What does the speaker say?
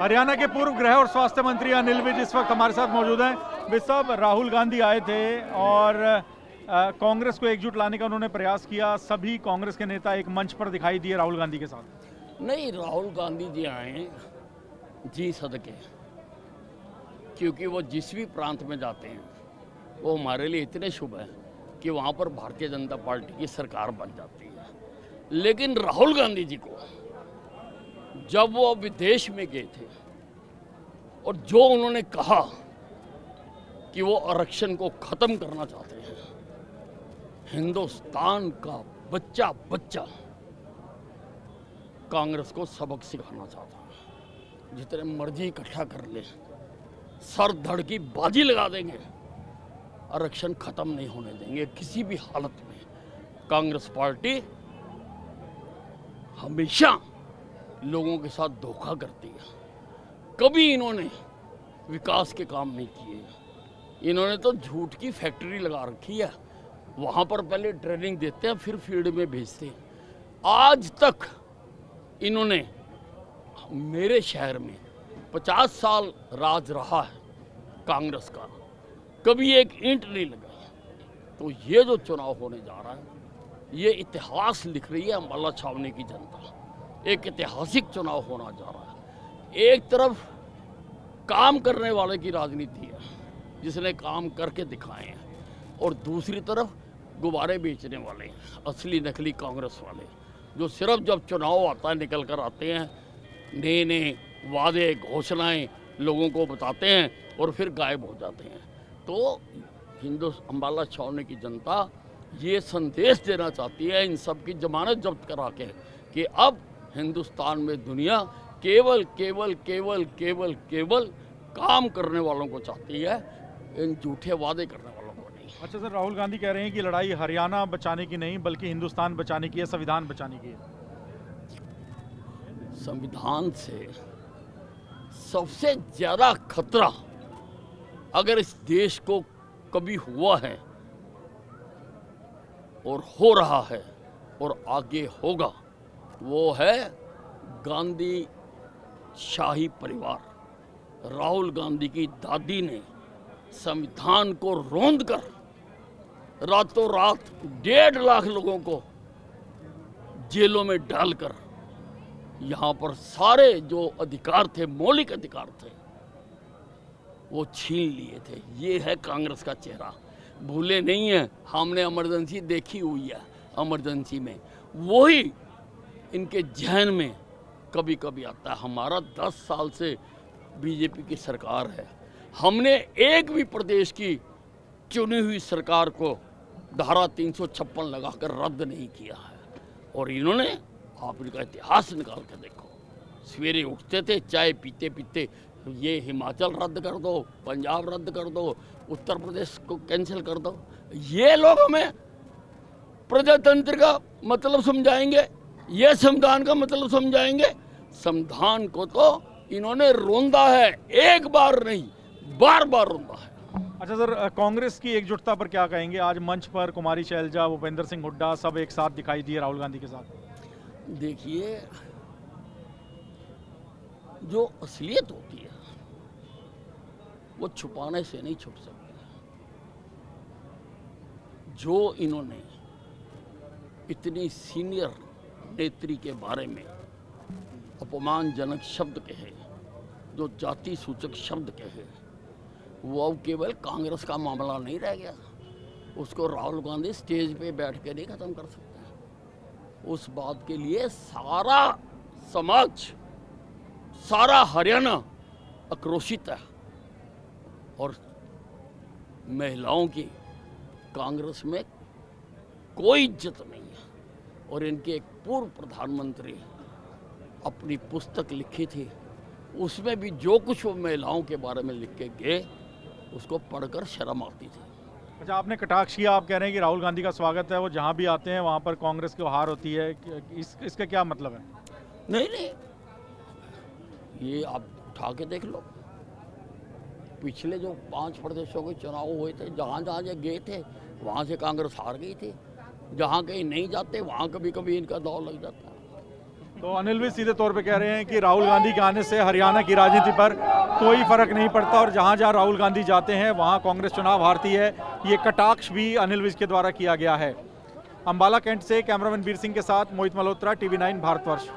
हरियाणा के पूर्व गृह और स्वास्थ्य मंत्री अनिल विज इस वक्त हमारे साथ मौजूद हैं। विज साहब, राहुल गांधी आए थे और कांग्रेस को एकजुट लाने का उन्होंने प्रयास किया। सभी कांग्रेस के नेता एक मंच पर दिखाई दिए राहुल गांधी के साथ। नहीं, राहुल गांधी जी आए जी सदके, क्योंकि वो जिस भी प्रांत में जाते हैं वो हमारे लिए इतने शुभ हैं कि वहाँ पर भारतीय जनता पार्टी की सरकार बन जाती है। लेकिन राहुल गांधी जी को जब वो विदेश में गए थे और जो उन्होंने कहा कि वो आरक्षण को ख़त्म करना चाहते हैं, हिंदुस्तान का बच्चा बच्चा कांग्रेस को सबक सिखाना चाहता है। जितने मर्जी इकट्ठा कर ले, सर धड़ की बाजी लगा देंगे, आरक्षण खत्म नहीं होने देंगे किसी भी हालत में। कांग्रेस पार्टी हमेशा लोगों के साथ धोखा करती है। कभी इन्होंने विकास के काम नहीं किए। इन्होंने तो झूठ की फैक्ट्री लगा रखी है, वहाँ पर पहले ट्रेनिंग देते हैं फिर फील्ड में भेजते हैं। आज तक इन्होंने मेरे शहर में 50 साल राज रहा है कांग्रेस का, कभी एक ईंट नहीं लगाई। तो ये जो चुनाव होने जा रहा है, ये इतिहास लिख रही है अम्बाला छावनी की जनता। एक ऐतिहासिक चुनाव होना जा रहा है। एक तरफ काम करने वाले की राजनीति है जिसने काम करके दिखाए हैं, और दूसरी तरफ गुब्बारे बेचने वाले, असली नकली कांग्रेस वाले, जो सिर्फ जब चुनाव आता है निकल कर आते हैं, नए नए वादे घोषणाएं लोगों को बताते हैं और फिर गायब हो जाते हैं। तो अम्बाला छावनी की जनता ये संदेश देना चाहती है इन सब की जमानत जब्त करा के कि अब हिंदुस्तान में दुनिया केवल केवल केवल केवल केवल काम करने वालों को चाहती है, इन झूठे वादे करने वालों को नहीं। अच्छा सर, राहुल गांधी कह रहे हैं कि लड़ाई हरियाणा बचाने की नहीं बल्कि हिंदुस्तान बचाने की है, संविधान बचाने की है। संविधान से सबसे ज्यादा खतरा अगर इस देश को कभी हुआ है और हो रहा है और आगे होगा, वो है गांधी शाही परिवार। राहुल गांधी की दादी ने संविधान को रौंद कर रातों रात 1.5 लाख लोगों को जेलों में डालकर यहाँ पर सारे जो अधिकार थे, मौलिक अधिकार थे, वो छीन लिए थे। ये है कांग्रेस का चेहरा। भूले नहीं है, हमने इमरजेंसी देखी हुई है। इमरजेंसी में वही इनके जहन में कभी कभी आता है। हमारा 10 साल से बीजेपी की सरकार है, हमने एक भी प्रदेश की चुनी हुई सरकार को धारा 356 लगाकर रद्द नहीं किया है। और इन्होंने, आप इनका इतिहास निकाल कर देखो, सवेरे उठते थे चाय पीते पीते ये हिमाचल रद्द कर दो, पंजाब रद्द कर दो, उत्तर प्रदेश को कैंसिल कर दो। ये लोग हमें प्रजातंत्र का मतलब समझाएंगे, ये संविधान का मतलब समझाएंगे। संविधान को तो इन्होंने रोंदा है, एक बार नहीं बार बार रोंदा है। अच्छा सर, कांग्रेस की एकजुटता पर क्या कहेंगे? आज मंच पर कुमारी शैलजा, भूपेंद्र सिंह हुड्डा सब एक साथ दिखाई दिए राहुल गांधी के साथ। देखिए, जो असलियत होती है वो छुपाने से नहीं छुप सकती। जो इन्होंने इतनी सीनियर नेत्री के बारे में अपमानजनक शब्द कहे, जो जाति सूचक शब्द कहे, वो अब केवल कांग्रेस का मामला नहीं रह गया। उसको राहुल गांधी स्टेज पे बैठ के नहीं खत्म कर सकते। उस बात के लिए सारा समाज, सारा हरियाणा आक्रोशित है। और महिलाओं की कांग्रेस में कोई इज्जत नहीं है। और इनके एक पूर्व प्रधानमंत्री अपनी पुस्तक लिखी थी, उसमें भी जो कुछ वो महिलाओं के बारे में लिख के गए, उसको पढ़कर शर्म आती थी। अच्छा, आपने कटाक्ष किया, आप कह रहे हैं कि राहुल गांधी का स्वागत है, वो जहां भी आते हैं वहां पर कांग्रेस की हार होती है। इसका क्या मतलब है? नहीं नहीं, ये आप उठा के देख लो। पिछले जो 5 प्रदेशों के चुनाव हुए थे, जहाँ जहाँ ये गए थे वहाँ से कांग्रेस हार गई थी। जहाँ कहीं नहीं जाते वहाँ कभी कभी इनका दौर लग जाता है। तो अनिल भी सीधे तौर पे कह रहे हैं कि राहुल गांधी के आने से हरियाणा की राजनीति पर कोई फर्क नहीं पड़ता और जहां जहां राहुल गांधी जाते हैं वहां कांग्रेस चुनाव हारती है। ये कटाक्ष भी अनिल विज के द्वारा किया गया है। अंबाला कैंट से कैमरामैन वीर सिंह के साथ मोहित मल्होत्रा, TV9 भारतवर्ष।